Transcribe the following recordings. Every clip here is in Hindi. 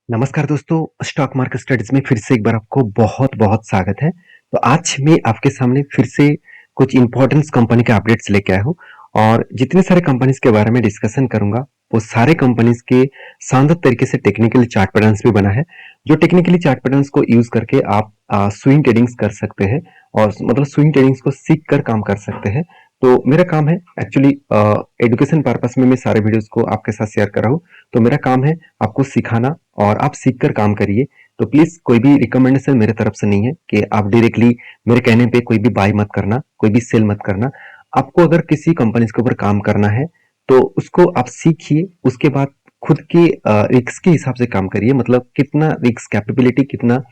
नमस्कार दोस्तों, स्टॉक मार्केट स्टडीज में फिर से एक बार आपको बहुत-बहुत स्वागत है। तो आज मैं आपके सामने फिर से कुछ इम्पोर्टेंस कंपनी के अपडेट्स लेके आया हूँ और जितने सारे कंपनीज के बारे में डिस्कशन करूँगा, वो सारे कंपनीज के शानदार तरीके से टेक्निकली चार्ट पैटर्न्स भी बना है, जो टेक्निकली चार्ट पैटर्न्स को यूज़ करके आप स्विंग ट्रेडिंग्स कर सकते हैं और मतलब स्विंग ट्रेडिंग्स को सीख कर काम कर सकते हैं। तो मेरा काम है एक्चुअली एजुकेशन पर्पस में मैं सारे वीडियोज़ को आपके साथ शेयर कर रहा हूँ। तो मेरा काम है आपको सिखाना और आप सीख कर काम करिए। तो प्लीज़ कोई भी रिकमेंडेशन मेरे तरफ से नहीं है कि आप डायरेक्टली मेरे कहने पे कोई भी बाय मत करना, कोई भी सेल मत करना। आपको अगर किसी कंपनीज़ के ऊपर काम करना है, तो उसको आप सीखिए, उसके बाद खुद के रिस्क के हिसाब से काम करिए। मतलब कितना रिस्क कैपेबिलिटी कितना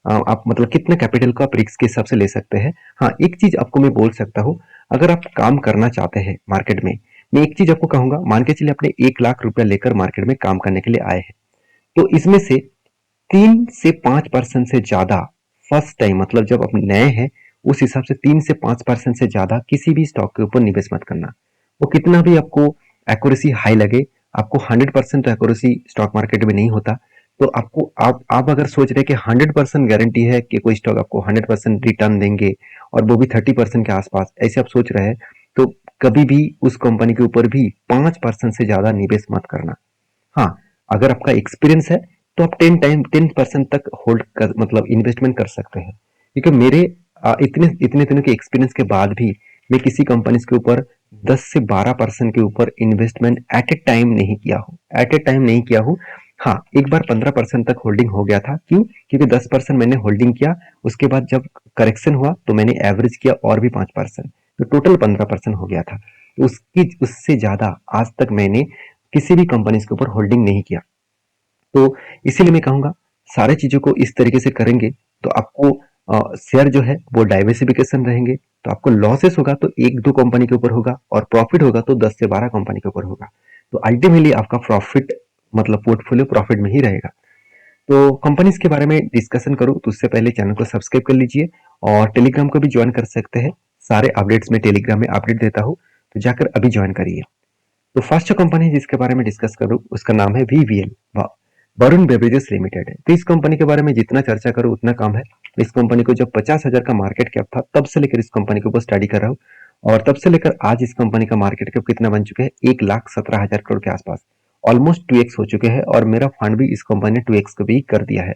आप मतलब कितना कैपिटल को आप रिस्क के हिसाब से ले सकते हैं। हाँ, एक चीज़ आपको मैं बोल सकता हूँ, अगर आप काम करना चाहते हैं मार्केट में, मैं एक चीज़ आपको कहूँगा, मान के चलिए आपने 1 लाख रुपया लेकर मार्केट में काम करने के लिए आए हैं। तो इसमें से 3 से 5% से ज़्यादा फर्स्ट टाइम मतलब जब आप नए हैं, उस हिसाब से 3 से 5% से ज़्यादा किसी भी स्टॉक के ऊपर निवेश मत करना। वो कितना भी आपको एक्यूरेसी हाई लगे, आपको 100% तो एक्यूरेसी स्टॉक मार्केट में नहीं होता। तो आपको आप अगर सोच रहे हैं कि 100% गारंटी है कि कोई स्टॉक आपको 100% रिटर्न देंगे और वो भी 30% के आसपास, ऐसे आप सोच रहे हैं, तो कभी भी उस कंपनी के ऊपर भी 5% से ज़्यादा निवेश मत करना। हाँ, अगर आपका एक्सपीरियंस है तो आप 10% तक होल्ड कर मतलब इन्वेस्टमेंट कर सकते हैं। क्योंकि मेरे इतने इतने दिनों के एक्सपीरियंस के बाद भी मैं किसी कंपनीज के ऊपर 10 से 12% के ऊपर इन्वेस्टमेंट एट ए टाइम नहीं किया हूँ, एट ए टाइम नहीं किया हूँ। हाँ, एक बार 15% तक होल्डिंग हो गया था। क्यों? क्योंकि 10% मैंने होल्डिंग किया, उसके बाद जब करेक्शन हुआ तो मैंने एवरेज किया और भी 5%, तो टोटल 15% हो गया था। तो उसकी उससे ज़्यादा आज तक मैंने किसी भी कंपनीज के ऊपर होल्डिंग नहीं किया। तो इसीलिए मैं कहूँगा, सारे चीज़ों को इस तरीके से करेंगे तो आपको शेयर जो है वो डाइवर्सिफिकेशन रहेंगे। तो आपको लॉसेस होगा तो 1-2 कंपनी के ऊपर होगा और प्रॉफिट होगा तो 10 से 12 कंपनी के ऊपर होगा। तो अल्टीमेटली आपका प्रॉफिट मतलब पोर्टफोलियो प्रॉफिट में ही रहेगा। तो कंपनीज के बारे में डिस्कशन करूँ तो उससे पहले चैनल को सब्सक्राइब कर लीजिए और टेलीग्राम को भी ज्वाइन कर सकते हैं। सारे अपडेट्स मैं टेलीग्राम में अपडेट देता हूँ, तो जाकर अभी ज्वाइन करिए। तो फर्स्ट जो कंपनी जिसके बारे में डिस्कस करूँ उसका नाम है वीवीएल, वरुण बेवरेजेस लिमिटेड है। तो इस कंपनी के बारे में जितना चर्चा करूँ उतना कम है। इस कंपनी को जब 50,000 का मार्केट कैप था तब से लेकर इस कंपनी के ऊपर स्टडी कर रहा हूँ और तब से लेकर आज इस कंपनी का मार्केट कैप कितना बन चुके हैं, 1,17,000 करोड़ के आसपास, ऑलमोस्ट 2x हो चुके हैं और मेरा फंड भी इस कंपनी ने 2x को भी कर दिया है।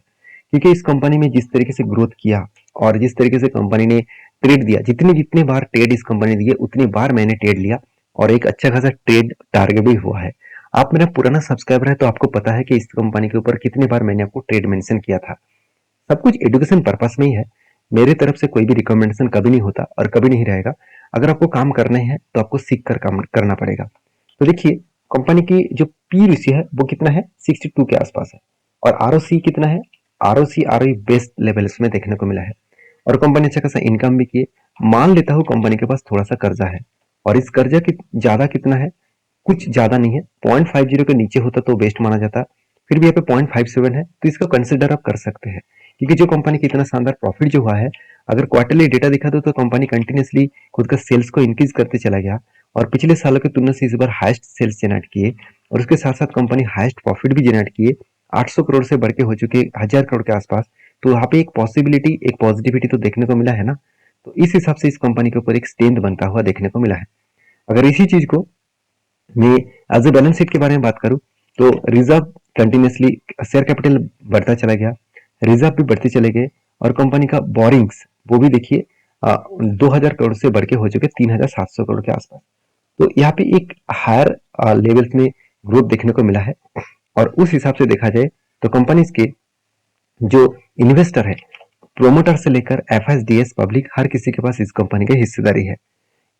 क्योंकि इस कंपनी में जिस तरीके से ग्रोथ किया और जिस तरीके से कंपनी ने ट्रेड दिया, जितनी जितनी बार ट्रेड इस कंपनी ने दिए उतनी बार मैंने ट्रेड लिया और एक अच्छा खासा ट्रेड टारगेट भी हुआ है। आप मेरा पुराना सब्सक्राइबर है तो आपको पता है कि इस कंपनी के ऊपर कितनी बार मैंने आपको ट्रेड मेंशन किया था। सब कुछ एजुकेशन पर्पस में ही है। मेरे तरफ से कोई भी रिकमेंडेशन कभी नहीं होता और कभी नहीं रहेगा। अगर आपको काम करना है तो आपको सीख कर काम करना पड़ेगा। तो देखिए, कंपनी की जो पी रेशियो है वो कितना है, 62 के आसपास है और आरओसी कितना है, आरओसी आरओई बेस्ट लेवल इसमें देखने को मिला है और कंपनी अच्छा खासा इनकम भी किए। मान लेता हूँ कंपनी के पास थोड़ा सा कर्जा है और इस कर्जा की ज्यादा कितना है, कुछ ज़्यादा नहीं है, 0.50 के नीचे होता तो बेस्ट माना जाता। फिर भी यहाँ पे 0.57 है तो इसको कंसिडर आप कर सकते हैं। क्योंकि जो कंपनी की इतना शानदार प्रॉफिट जो हुआ है, अगर क्वार्टरली डेटा दिखा दो तो कंपनी कंटिन्यूसली खुद का सेल्स को इंक्रीज करते चला गया और पिछले सालों की तुलना से इस बार हाईएस्ट सेल्स जनरेट किए और उसके साथ साथ कंपनी हाईएस्ट प्रॉफिट भी जनरेट किए, 800 करोड़ से बढ़ के हो चुके 1000 करोड़ के आसपास। तो यहाँ पे एक पॉसिबिलिटी, एक पॉजिटिविटी तो देखने को मिला है ना। तो इस हिसाब से इस कंपनी के ऊपर एक स्ट्रेंथ बनता हुआ देखने को मिला है। अगर इसी चीज को मैं एज ए बैलेंस शीट के बारे में बात करूं तो रिजर्व कंटिन्यूसली, शेयर कैपिटल बढ़ता चला गया, रिजर्व भी बढ़ते चले गए और कंपनी का बोरिंग्स वो भी देखिए 2000 करोड़ से बढ़ के हो चुके 3700 करोड़ के आसपास। तो यहाँ पे एक हायर लेवल्स में ग्रोथ देखने को मिला है और उस हिसाब से देखा जाए तो कंपनीज के जो इन्वेस्टर है, प्रोमोटर से लेकर एफएसडीएस पब्लिक, हर किसी के पास इस कंपनी की हिस्सेदारी है।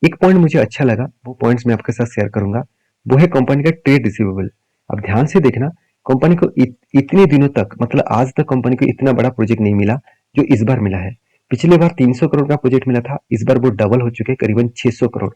एक पॉइंट मुझे अच्छा लगा, वो पॉइंट्स मैं आपके साथ शेयर करूंगा। वो है कंपनी का ट्रेड रिसीवेबल। अब ध्यान से देखना, कंपनी को इतने दिनों तक मतलब आज तक कंपनी को इतना बड़ा प्रोजेक्ट नहीं मिला जो इस बार मिला है। पिछले बार 300 करोड़ का प्रोजेक्ट मिला था, इस बार वो डबल हो चुके हैं, करीबन 600 करोड़।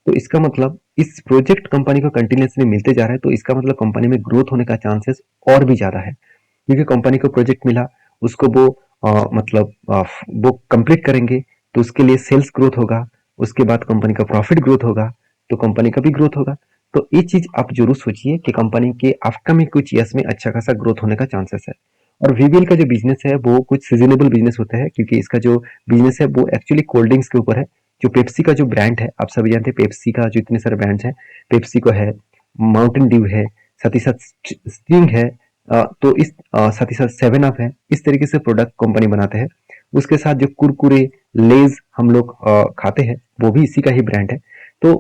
तो इसका मतलब इस प्रोजेक्ट कंपनी को कंटिन्यूसली मिलते जा रहा है, तो इसका मतलब कंपनी में ग्रोथ होने का चांसेस और भी ज्यादा है। क्योंकि कंपनी को प्रोजेक्ट मिला, उसको वो वो कंप्लीट करेंगे तो उसके लिए सेल्स ग्रोथ होगा, उसके बाद कंपनी का प्रॉफिट ग्रोथ होगा, तो कंपनी का भी ग्रोथ होगा। तो ये चीज आप जरूर सोचिए कि कंपनी के अपकमिंग कुछ ईयर्स में अच्छा खासा ग्रोथ होने का चांसेस है। और वीबीएल का जो बिजनेस है वो कुछ सीजनेबल बिजनेस होता है, क्योंकि इसका जो बिजनेस है वो एक्चुअली कोल्ड ड्रिंक्स के ऊपर है। जो पेप्सी का जो ब्रांड है, आप सभी जानते हैं पेप्सी का जो इतने सारे ब्रांड्स हैं, पेप्सी को है, माउंटेन ड्यू है, साथ ही साथ स्टिंग है, तो इस साथ ही साथ सेवन अप है। इस तरीके से प्रोडक्ट कंपनी बनाते हैं। उसके साथ जो कुरकुरे, लेज हम लोग खाते हैं, वो भी इसी का ही ब्रांड है। तो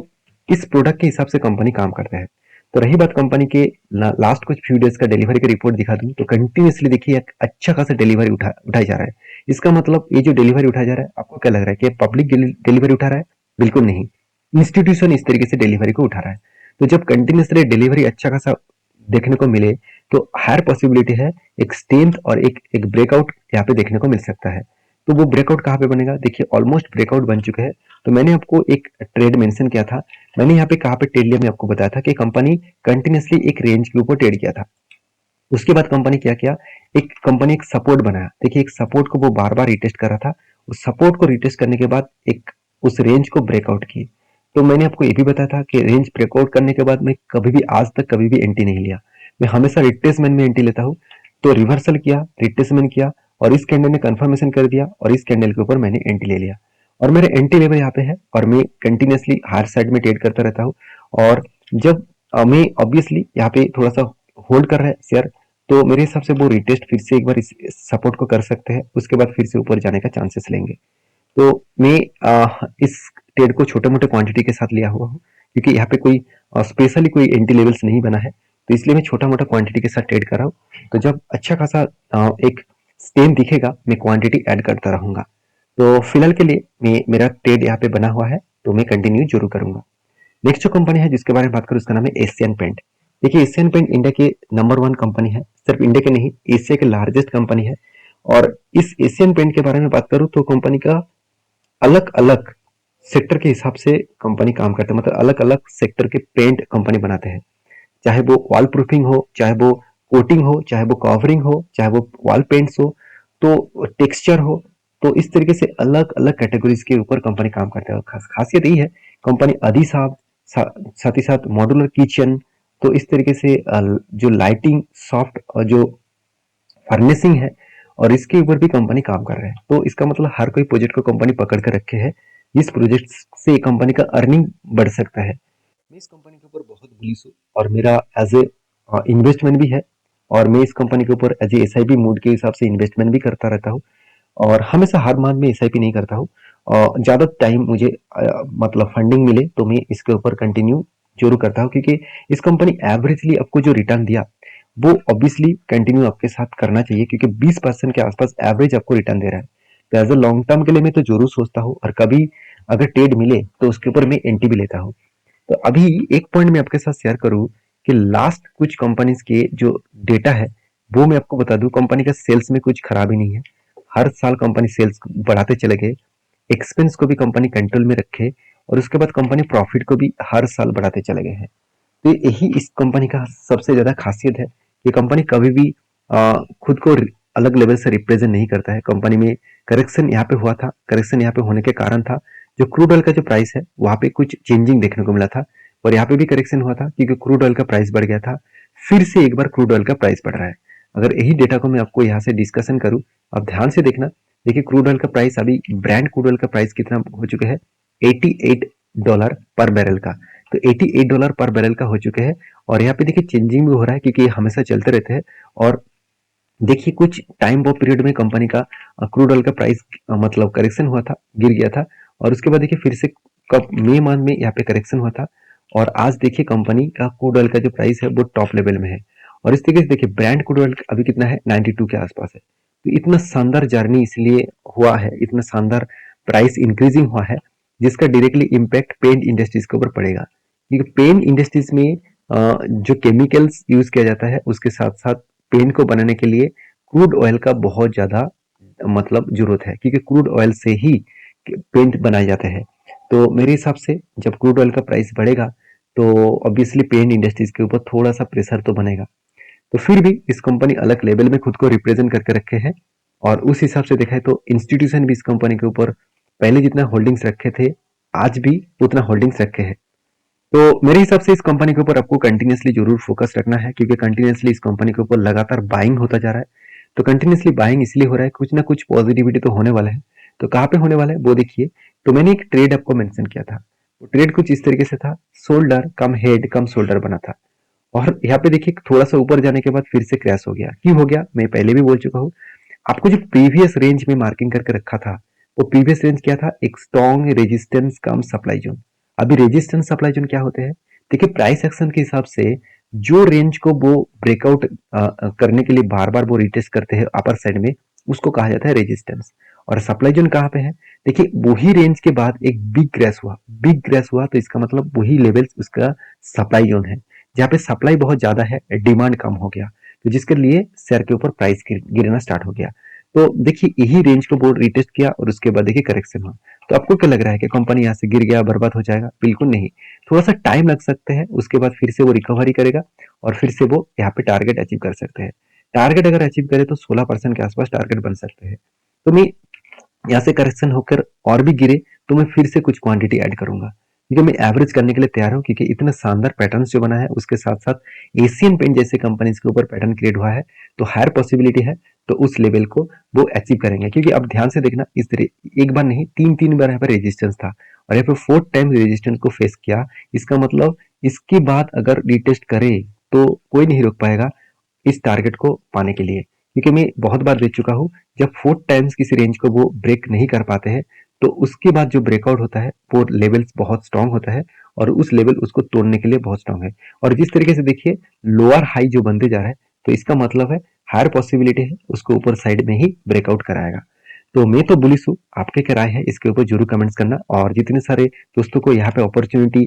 इस प्रोडक्ट के हिसाब से कंपनी काम करता है। तो रही बात कंपनी के लास्ट कुछ फ्यू डेज का डिलीवरी का रिपोर्ट दिखा दूं, तो कंटिन्यूसली देखिए एक अच्छा खासा डिलीवरी उठाया जा रहा है। इसका मतलब ये जो डिलीवरी उठाया जा रहा है, आपको क्या लग रहा है कि पब्लिक डिलीवरी उठा रहा है? बिल्कुल नहीं, इंस्टीट्यूशन इस तरीके से डिलीवरी को उठा रहा है। तो जब कंटिन्यूसली डिलीवरी अच्छा खासा देखने को मिले, तो हायर पॉसिबिलिटी है एक स्ट्रेंथ और एक ब्रेकआउट यहाँ पे देखने को मिल सकता है। तो वो ब्रेकआउट कहाँ पे बनेगा? देखिए ऑलमोस्ट ब्रेकआउट बन चुके हैं। तो मैंने आपको एक ट्रेड मेंशन किया था। मैंने यहाँ पे कहाँ पे ट्रेड लिया, मैं आपको बताया था कि कंपनी कंटिन्यूसली एक रेंज के ऊपर ट्रेड किया था। उसके बाद कंपनी क्या किया, एक सपोर्ट बनाया। देखिए एक सपोर्ट को वो बार बार रिटेस्ट कर रहा था। उस सपोर्ट को रिटेस्ट करने के बाद एक उस रेंज को ब्रेकआउट किए। तो मैंने आपको ये भी बताया था कि रेंज ब्रेकआउट करने के बाद मैं कभी भी आज तक कभी भी एंट्री नहीं लिया। मैं हमेशा रिट्रेसमेंट में एंट्री लेता हूँ। तो रिवर्सल किया, रिट्रेसमेंट किया, और इस कैंडल ने कंफर्मेशन कर दिया, और इस कैंडल के ऊपर मैंने एंट्री ले लिया। और मेरे एंट्री लेवल यहाँ पे है, और मैं कंटिन्यूसली हायर साइड में ट्रेड करता रहता हूँ। और जब मैं ऑब्वियसली यहाँ पे थोड़ा सा होल्ड कर रहा है शेयर, तो मेरे हिसाब से वो रिटेस्ट फिर से एक बार इस सपोर्ट को कर सकते हैं, उसके बाद फिर से ऊपर जाने का चांसेस लेंगे। तो मैं इस ट्रेड को छोटे मोटे क्वांटिटी के साथ लिया हुआ हूँ, क्योंकि यहाँ पे कोई स्पेशली कोई एंट्री लेवल्स नहीं बना है। तो इसलिए मैं छोटा मोटा क्वांटिटी के साथ ट्रेड कर रहा हूँ। तो जब अच्छा खासा एक स्टेम दिखेगा, मैं क्वांटिटी ऐड करता रहूंगा। तो फिलहाल के लिए मेरा ट्रेड यहाँ पे बना हुआ है, तो मैं कंटिन्यू जरूर करूंगा। नेक्स्ट जो कंपनी है जिसके बारे में बात करूं, उसका नाम है एशियन पेंट। देखिए एशियन पेंट इंडिया के नंबर 1 कंपनी है, सिर्फ इंडिया के नहीं, एशिया के लार्जेस्ट कंपनी है। और इस एशियन पेंट के बारे में बात करूं तो कंपनी का अलग अलग सेक्टर के हिसाब से कंपनी काम करते हैं। मतलब अलग अलग सेक्टर के पेंट कंपनी बनाते हैं, चाहे वो वॉल प्रूफिंग हो, चाहे वो कोटिंग हो, चाहे वो कवरिंग हो, चाहे वो वॉल पेंट्स हो, तो टेक्सचर हो। तो इस तरीके से अलग अलग कैटेगरीज के ऊपर कंपनी काम करता है। खासियत यही है, कंपनी अधि साथ ही साथ मॉड्यूलर किचन, तो इस तरीके से जो लाइटिंग सॉफ्ट और जो फर्नेसिंग है, और इसके ऊपर भी कंपनी काम कर रहा है। तो इसका मतलब हर कोई प्रोजेक्ट को कंपनी पकड़ कर रखे है, इस प्रोजेक्ट से कंपनी का अर्निंग बढ़ सकता है। मैं इस कंपनी के ऊपर बहुत बुलिश हूँ, और मेरा एज ए इन्वेस्टमेंट भी है। और मैं इस कंपनी के ऊपर एज ए एसआईपी मूड के हिसाब से इन्वेस्टमेंट भी करता रहता हूँ। और हमेशा हर मंथ में एसआईपी नहीं करता हूँ, और ज़्यादा टाइम मुझे मतलब फंडिंग मिले तो मैं इसके ऊपर कंटिन्यू जरूर करता हूँ, क्योंकि इस कंपनी एवरेजली आपको जो रिटर्न दिया, वो ऑब्वियसली कंटिन्यू आपके साथ करना चाहिए, क्योंकि 20% के आसपास एवरेज आपको रिटर्न दे रहा है। तो एज अ लॉन्ग टर्म के लिए मैं तो जरूर सोचता हूँ, और कभी अगर ट्रेड मिले तो उसके ऊपर मैं एंट्री भी लेता हूँ। तो अभी एक पॉइंट मैं आपके साथ शेयर करूँ कि लास्ट कुछ कंपनीज के जो डेटा है, वो मैं आपको बता दूं, कंपनी का सेल्स में कुछ खराबी नहीं है। हर साल कंपनी सेल्स बढ़ाते चले गए, एक्सपेंस को भी कंपनी कंट्रोल में रखे, और उसके बाद कंपनी प्रॉफिट को भी हर साल बढ़ाते चले गए हैं। तो यही इस कंपनी का सबसे ज्यादा खासियत है कि कंपनी कभी भी खुद को अलग लेवल से रिप्रेजेंट नहीं करता है। कंपनी में करेक्शन यहाँ पे हुआ था, करेक्शन यहाँ पे होने के कारण था जो क्रूड ऑयल का जो प्राइस है वहां पे कुछ चेंजिंग देखने को मिला था, और यहाँ पे भी करेक्शन हुआ था क्योंकि क्रूड ऑयल का प्राइस बढ़ गया था। फिर से एक बार क्रूड ऑयल का प्राइस बढ़ रहा है। अगर यही डेटा को मैं आपको यहाँ से डिस्कशन करूँ, आप ध्यान से देखना। देखिए क्रूड ऑयल का प्राइस अभी, ब्रांड क्रूड ऑयल का प्राइस कितना हो चुका है? $88 पर बैरल का। तो $88 पर बैरल का हो चुके हैं। और यहाँ पे देखिए चेंजिंग भी हो रहा है, क्योंकि ये हमेशा चलते रहते हैं। और देखिए कुछ टाइम वो पीरियड में कंपनी का क्रूड ऑयल का प्राइस मतलब करेक्शन हुआ था, गिर गया था। और उसके बाद देखिए फिर से कब मई मंथ में यहाँ पे करेक्शन हुआ था, और आज देखिए कंपनी का क्रूड ऑयल का जो प्राइस है वो टॉप लेवल में है। और इस तरीके से देखिए ब्रांड क्रूड ऑयल अभी कितना है? 92 के आसपास है। तो इतना शानदार जर्नी इसलिए हुआ है, इतना शानदार प्राइस इंक्रीजिंग हुआ है, जिसका डायरेक्टली इम्पैक्ट पेंट इंडस्ट्रीज के ऊपर पड़ेगा। क्योंकि पेंट इंडस्ट्रीज में जो केमिकल्स यूज किया जाता है, उसके साथ साथ पेंट को बनाने के लिए क्रूड ऑयल का बहुत ज्यादा मतलब जरूरत है, क्योंकि क्रूड ऑयल से ही पेंट बनाए जाते हैं। तो मेरे हिसाब से जब क्रूड ऑयल का प्राइस बढ़ेगा, तो ऑब्वियसली पेंट इंडस्ट्रीज के ऊपर थोड़ा सा प्रेशर तो बनेगा। तो फिर भी इस कंपनी अलग लेवल में खुद को रिप्रेजेंट करके रखे हैं, और उस हिसाब से देखा है तो इंस्टीट्यूशन भी इस कंपनी के ऊपर पहले जितना होल्डिंग्स रखे थे, आज भी उतना होल्डिंग्स रखे हैं। तो मेरे हिसाब से इस कंपनी के ऊपर आपको कंटिन्यूअसली जरूर फोकस रखना है, क्योंकि कंटिन्यूअसली इस कंपनी के ऊपर लगातार बाइंग होता जा रहा है। तो कंटिन्यूअसली बाइंग इसलिए हो रहा है, कुछ ना कुछ पॉजिटिविटी तो होने वाला है। तो कहाँ पे होने वाला है वो देखिए। तो मैंने एक ट्रेड आपको मेंशन किया था, वो ट्रेड कुछ इस तरीके से था, शोल्डर कम हेड कम शोल्डर बना था। और यहाँ पे देखिए थोड़ा सा ऊपर जाने के बाद फिर से क्रैश हो गया। क्यों हो गया मैं पहले भी बोल चुका हूँ। आपको जो प्रीवियस रेंज में मार्किंग करके रखा था, वो प्रीवियस रेंज क्या था, एक स्ट्रॉन्ग रेजिस्टेंस कम सप्लाई जोन। अभी रेजिस्टेंस सप्लाई जोन क्या होते हैं, देखिए प्राइस एक्शन के हिसाब से जो रेंज को वो ब्रेकआउट करने के लिए बार बार वो रिटेस्ट करते हैं अपर साइड में, उसको कहा जाता है रेजिस्टेंस। और सप्लाई जोन कहाँ पे है, देखिए वही रेंज के बाद एक बिग क्रैश हुआ, बिग क्रैश हुआ तो इसका मतलब वही लेवल्स उसका सप्लाई जोन है, जहाँ पे सप्लाई बहुत ज्यादा है, डिमांड कम हो गया, तो जिसके लिए शेयर के ऊपर प्राइस गिरना स्टार्ट हो गया। तो देखिए यही रेंज को वो रिटेस्ट किया और उसके बाद देखिए करेक्शन हुआ। तो आपको क्या लग रहा है कि कंपनी यहाँ से गिर गया बर्बाद हो जाएगा? बिल्कुल नहीं, थोड़ा सा टाइम लग सकते हैं, उसके बाद फिर से वो रिकवरी करेगा और फिर से वो यहाँ पे टारगेट अचीव कर सकते हैं। टारगेट अगर अचीव करे तो 16% के आसपास टारगेट बन सकते हैं। तो मैं यहाँ से करेक्शन होकर और भी गिरे तो मैं फिर से कुछ क्वांटिटी ऐड करूंगा, क्योंकि मैं एवरेज करने के लिए तैयार हूँ, क्योंकि इतना शानदार पैटर्न जो बना है उसके साथ साथ एशियन पेंट जैसे कंपनीज के ऊपर पैटर्न क्रिएट हुआ है, तो हायर पॉसिबिलिटी है तो उस लेवल को वो अचीव करेंगे। क्योंकि अब ध्यान से देखना, इस तरह एक बार नहीं तीन तीन बार यहाँ पर रेजिस्टेंस था और यहाँ पे फोर्थ टाइम रेजिस्टेंस को फेस किया। इसका मतलब इसके बाद अगर रिटेस्ट करे तो कोई नहीं रोक पाएगा इस टारगेट को पाने के लिए, क्योंकि मैं बहुत बार देख चुका हूँ जब फोर्थ टाइम्स किसी रेंज को वो ब्रेक नहीं कर पाते हैं तो उसके बाद जो ब्रेकआउट होता है वो लेवल्स बहुत स्ट्रांग होता है और उस लेवल उसको तोड़ने के लिए बहुत स्ट्रांग है। और जिस तरीके से देखिए लोअर हाई जो बनते जा रहा है, तो इसका मतलब है हायर पॉसिबिलिटी है उसको ऊपर साइड में ही ब्रेकआउट कराएगा। तो मैं तो बुलिश हूँ, आपके क्या राय है इसके ऊपर जरूर कमेंट्स करना। और जितने सारे दोस्तों को यहाँ पे अपॉर्चुनिटी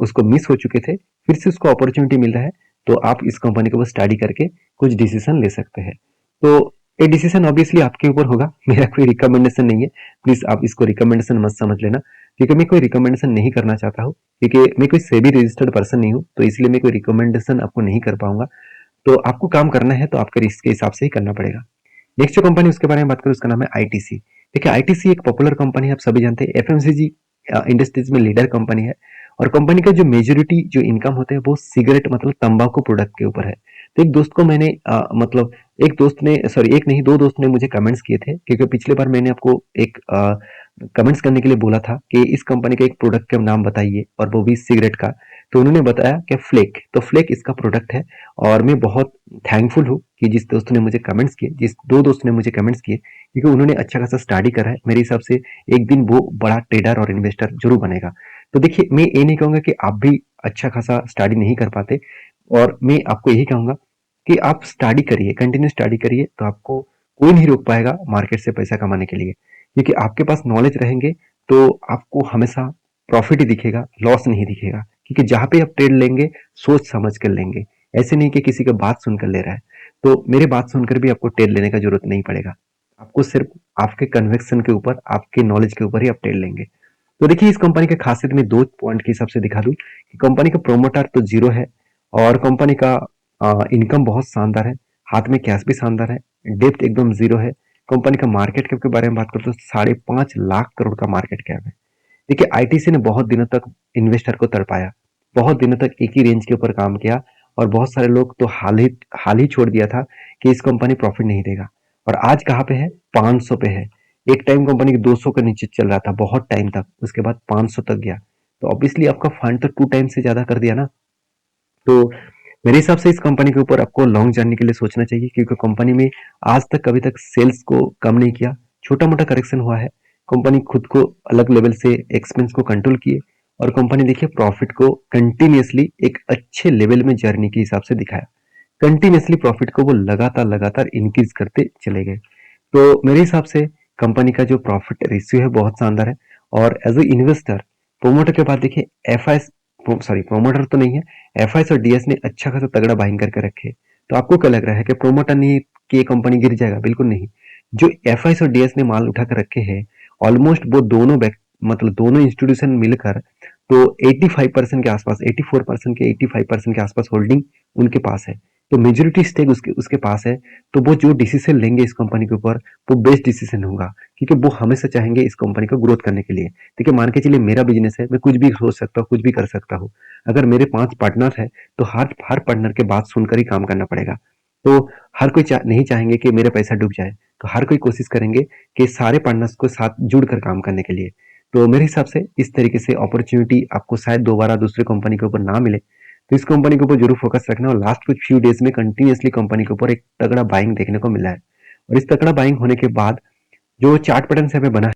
उसको मिस हो चुके थे, फिर से उसको अपॉर्चुनिटी मिल रहा है, तो आप इस कंपनी को बस स्टडी करके कुछ डिसीजन ले सकते हैं। तो ये डिसीजन ऑब्वियसली आपके ऊपर होगा, मेरा कोई रिकमेंडेशन नहीं है, प्लीज आप इसको रिकमेंडेशन मत समझ लेना, क्योंकि मैं कोई रिकमेंडेशन नहीं करना चाहता हूँ, क्योंकि मैं कोई सेबी रजिस्टर्ड पर्सन नहीं हूँ, तो इसलिए मैं कोई रिकमेंडेशन आपको नहीं कर पाऊंगा। तो आपको काम करना है तो आपका रिस्क के हिसाब से ही करना पड़ेगा। नेक्स्ट जो कंपनी उसके बारे में बात करें उसका नाम है आईटीसी। देखिए आईटीसी एक पॉपुलर कंपनी है, आप सभी जानते हैं, एफएमसीजी इंडस्ट्रीज में लीडर कंपनी है। और कंपनी का जो मेजोरिटी जो इनकम होते हैं वो सिगरेट मतलब तंबाकू प्रोडक्ट के ऊपर है। तो एक दोस्त को मैंने मतलब एक दोस्त ने, सॉरी एक नहीं दो दोस्त ने मुझे कमेंट्स किए थे, क्योंकि पिछले बार मैंने आपको एक कमेंट्स करने के लिए बोला था कि इस कंपनी का एक प्रोडक्ट का नाम बताइए और वो भी सिगरेट का। तो उन्होंने बताया कि फ्लेक, तो फ्लेक इसका प्रोडक्ट है। और मैं बहुत थैंकफुल हूँ कि जिस दोस्त ने मुझे कमेंट्स किए, जिस दो दोस्त ने मुझे कमेंट्स किए, क्योंकि उन्होंने अच्छा खासा स्टडी करा है। मेरे हिसाब से एक दिन वो बड़ा ट्रेडर और इन्वेस्टर जरूर बनेगा। तो देखिए मैं ये नहीं कहूंगा कि आप भी अच्छा खासा स्टडी नहीं कर पाते, और मैं आपको यही कहूंगा कि आप स्टडी करिए, कंटिन्यू स्टडी करिए, तो आपको कोई नहीं रोक पाएगा मार्केट से पैसा कमाने के लिए, क्योंकि आपके पास नॉलेज रहेंगे तो आपको हमेशा प्रॉफिट ही दिखेगा, लॉस नहीं दिखेगा। क्योंकि जहां पे आप ट्रेड लेंगे सोच समझ कर लेंगे, ऐसे नहीं कि किसी का बात सुनकर ले रहा है। तो मेरी बात सुनकर भी आपको ट्रेड लेने का जरूरत नहीं पड़ेगा, आपको सिर्फ आपके कन्विक्शन के ऊपर, आपके नॉलेज के ऊपर ही आप ट्रेड लेंगे। तो देखिए इस कंपनी की खासियत में दो पॉइंट के हिसाब से दिखा दूं कि कंपनी का प्रोमोटर तो जीरो है, और कंपनी का इनकम बहुत शानदार है, हाथ में कैश भी शानदार है, डेप्थ एकदम जीरो है। कंपनी का मार्केट कैप के बारे में बात करें तो 5.5 लाख करोड़ का मार्केट कैप है। देखिए आईटीसी ने बहुत दिनों तक इन्वेस्टर को तड़पाया, बहुत दिनों तक एक ही रेंज के ऊपर काम किया, और बहुत सारे लोग तो हाल ही छोड़ दिया था कि इस कंपनी प्रॉफिट नहीं देगा। और आज कहाँ पे है, 500 पे है। एक टाइम कंपनी के 200 के नीचे चल रहा था बहुत टाइम तक, उसके बाद 500 तक गया। तो ऑब्वियसली आपका फंड तो 2 टाइम से ज्यादा कर दिया ना। तो मेरे हिसाब से इस कंपनी के ऊपर आपको लॉन्ग जाने के लिए सोचना चाहिए, क्योंकि कंपनी में आज तक कभी तक सेल्स को कम नहीं किया, छोटा मोटा करेक्शन हुआ है, कंपनी खुद को अलग लेवल से एक्सपेंस को कंट्रोल किए, और कंपनी देखिए प्रॉफिट को कंटिन्यूअसली एक अच्छे लेवल में जर्नी के हिसाब से दिखाया, कंटिन्यूअसली प्रॉफिट को वो लगातार लगातार इंक्रीज करते चले गए। तो मेरे हिसाब से कंपनी का जो प्रॉफिट रेशियो है बहुत शानदार है। और एज ए इन्वेस्टर, प्रोमोटर के बाद देखिए एफ आई, सॉरी प्रोमोटर तो नहीं है, एफ आई और डीएस ने अच्छा खासा तगड़ा बाइंग करके रखे। तो आपको क्या लग रहा है कि प्रोमोटर नहीं कि कंपनी गिर जाएगा? बिल्कुल नहीं। जो एफ आई और डीएस ने माल उठा कर रखे हैं, ऑलमोस्ट वो दोनों मतलब दोनों इंस्टीट्यूशन मिलकर तो 85% के आसपास, 84% के 85% के आसपास होल्डिंग उनके पास है। तो मेजोरिटी स्टेक उसके उसके पास है। तो वो जो डिसीजन लेंगे इस कंपनी के ऊपर, वो बेस्ट डिसीजन होगा, क्योंकि वो हमेशा चाहेंगे इस कंपनी को ग्रोथ करने के लिए। देखिए, मान के चलिए मेरा बिजनेस है, मैं कुछ भी सोच सकता हूँ, कुछ भी कर सकता हूँ। अगर मेरे 5 पार्टनर है, तो हर हर पार्टनर के बात सुनकर ही काम करना पड़ेगा। तो हर कोई नहीं चाहेंगे कि मेरा पैसा डूब जाए। तो हर कोई कोशिश करेंगे कि सारे पार्टनर्स को साथ जुड़कर काम करने के लिए। तो मेरे हिसाब से इस तरीके से अपॉर्चुनिटी आपको शायद दोबारा दूसरे कंपनी के ऊपर ना मिले। तो इस कंपनी के ऊपर जरूर फोकस रखना। और लास्ट कुछ फ्यू डेज में कंटिन्यूअसली कंपनी के ऊपर एक तगड़ा बाइंग देखने को मिला है। और इस तगड़ा बाइंग होने के बाद जो चार्ट पैटर्न से हमें बना है,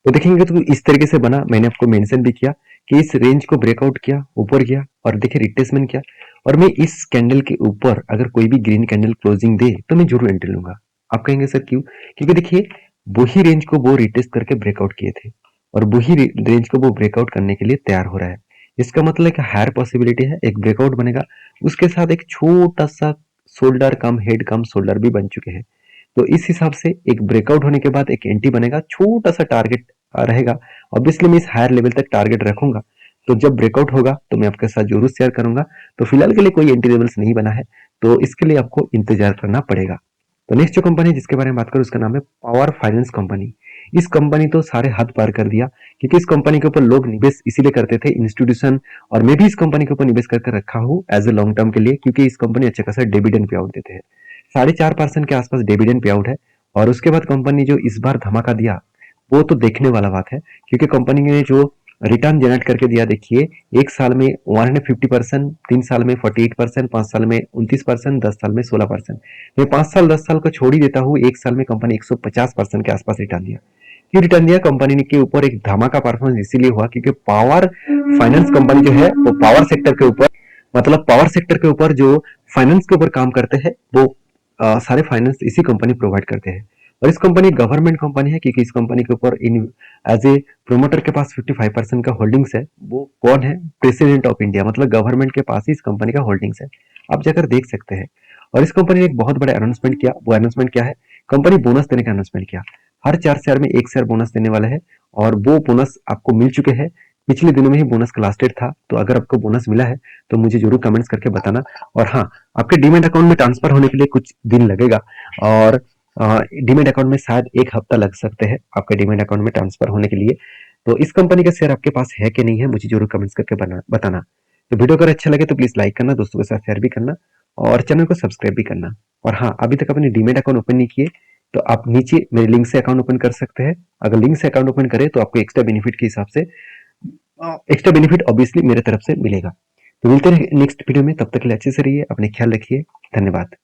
तो देखेंगे तो इस तरीके से बना। मैंने आपको मेंशन भी किया कि इस रेंज को ब्रेकआउट किया, ऊपर गया और देखिए रिट्रेसमेंट किया। और मैं इस कैंडल के ऊपर अगर कोई भी ग्रीन कैंडल क्लोजिंग दे तो मैं जरूर एंट्री लूंगा। आप कहेंगे सर क्यों? क्योंकि देखिए, वही रेंज को वो रिटेस्ट करके ब्रेकआउट किए थे और वही रेंज को वो ब्रेकआउट करने के लिए तैयार हो रहा है। इसका मतलब एक हायर पॉसिबिलिटी है, एक ब्रेकआउट बनेगा, उसके साथ एक छोटा सा शोल्डर कम हेड कम शोल्डर भी बन चुके हैं। तो इस हिसाब से एक ब्रेकआउट होने के बाद एक एंट्री बनेगा, छोटा सा टारगेट रहेगा। ऑब्वियसली मैं इस हायर लेवल तक टारगेट रखूंगा। तो जब ब्रेकआउट होगा तो मैं आपके साथ जरूर शेयर करूंगा। तो फिलहाल के लिए कोई एंट्री लेवल्स नहीं बना है, तो इसके लिए आपको इंतजार करना पड़ेगा। तो नेक्स्ट जो कंपनी जिसके बारे में बात करूं, उसका नाम है पावर फाइनेंस कंपनी। इस कंपनी तो सारे हद पार कर दिया, क्योंकि इस कंपनी के ऊपर लोग निवेश इसीलिए करते थे, इंस्टीट्यूशन। और मैं भी इस कंपनी के ऊपर निवेश करके रखा हूँ एज ए लॉन्ग टर्म के लिए, क्योंकि इस कंपनी अच्छे खासा डिविडेंड पे आउट देते हैं। 4.5% के आसपास डिविडेंड पे आउट है। और उसके बाद कंपनी जो इस बार धमाका दिया, वो तो देखने वाला बात है, क्योंकि कंपनी ने जो रिटर्न जनरेट करके दिया, देखिए, एक साल में 150%, 3 साल में 48%, 5 साल में 29%, 10 साल में 16%। मैं 5 साल 10 साल को छोड़ ही देता हूँ, एक साल में कंपनी 150% के आसपास रिटर्न दिया। क्यों रिटर्न दिया? कंपनी के ऊपर एक धमाका परफॉर्मेंस इसीलिए हुआ क्योंकि पावर फाइनेंस कंपनी जो है वो पावर सेक्टर के ऊपर, मतलब पावर सेक्टर के ऊपर जो फाइनेंस के ऊपर काम करते हैं, वो सारे फाइनेंस इसी कंपनी प्रोवाइड करते हैं। और इस कंपनी गवर्नमेंट कंपनी है, क्योंकि इस कंपनी के ऊपर इन एज ए प्रोमोटर के पास 55% का होल्डिंग्स है। वो कौन है? प्रेसिडेंट ऑफ इंडिया, मतलब गवर्नमेंट के पास ही इस कंपनी का होल्डिंग्स है। आप जाकर देख सकते हैं। और इस कंपनी ने एक बहुत बड़ा अनाउंसमेंट किया। वो अनाउंसमेंट क्या है? कंपनी बोनस देने का अनाउंसमेंट किया। हर 4 शेयर में 1 शेयर बोनस देने वाला है। और वो बोनस आपको मिल चुके हैं। पिछले दिनों में ही बोनस का लास्ट डेट था। तो अगर आपको बोनस मिला है तो मुझे जरूर कमेंट्स करके बताना। और हाँ, आपके डीमैट अकाउंट में ट्रांसफर होने के लिए कुछ दिन लगेगा। और डीमैट अकाउंट में शायद 1 हफ्ता लग सकते हैं आपके डीमैट अकाउंट में ट्रांसफर होने के लिए। तो इस कंपनी का शेयर आपके पास है कि नहीं है, मुझे जरूर कमेंट्स करके बताना। तो वीडियो अगर अच्छा लगे तो प्लीज लाइक करना, दोस्तों के साथ शेयर भी करना और चैनल को सब्सक्राइब भी करना। और हाँ, अभी तक अपने डीमैट अकाउंट ओपन नहीं किए तो आप नीचे मेरे लिंक से अकाउंट ओपन कर सकते हैं। अगर लिंक से अकाउंट ओपन करें तो आपको एक्स्ट्रा बेनिफिट के हिसाब से एक्स्ट्रा बेनिफिट ऑब्वियसली मेरे तरफ से मिलेगा। तो मिलते हैं नेक्स्ट वीडियो में, तब तक के लिए अच्छे से रहिए, अपने ख्याल रखिए। धन्यवाद।